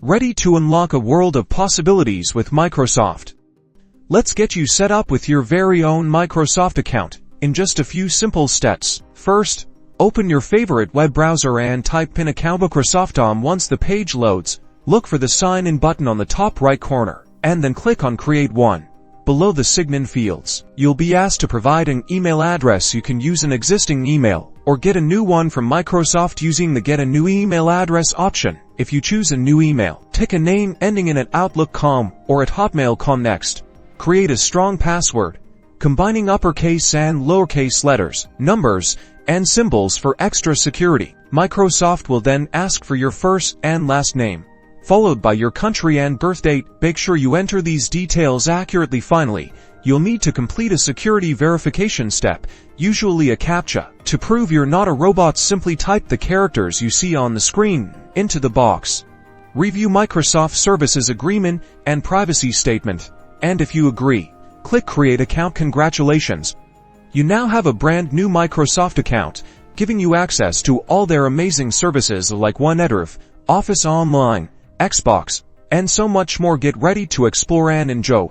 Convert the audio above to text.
Ready to unlock a world of possibilities with Microsoft? Let's get you set up with your very own Microsoft account in just a few simple steps. First, open your favorite web browser and type in account Microsoft. Once the page loads, look for the sign in button on the top right corner, and then click on Create One. Below the sign-in fields, you'll be asked to provide an email address. You can use an existing email, or get a new one from Microsoft using the Get a New Email Address option. If you choose a new email, tick a name ending in at Outlook.com or at Hotmail.com. Next, create a strong password, combining uppercase and lowercase letters, numbers, and symbols for extra security. Microsoft will then ask for your first and last name, followed by your country and birth date. Make sure you enter these details accurately. Finally, you'll need to complete a security verification step, usually a CAPTCHA. To prove you're not a robot, simply type the characters you see on the screen into the box. Review Microsoft Services Agreement and Privacy Statement, and if you agree, click Create Account. Congratulations! You now have a brand new Microsoft account, giving you access to all their amazing services like OneDrive, Office Online, Xbox, and so much more. Get ready to explore and enjoy.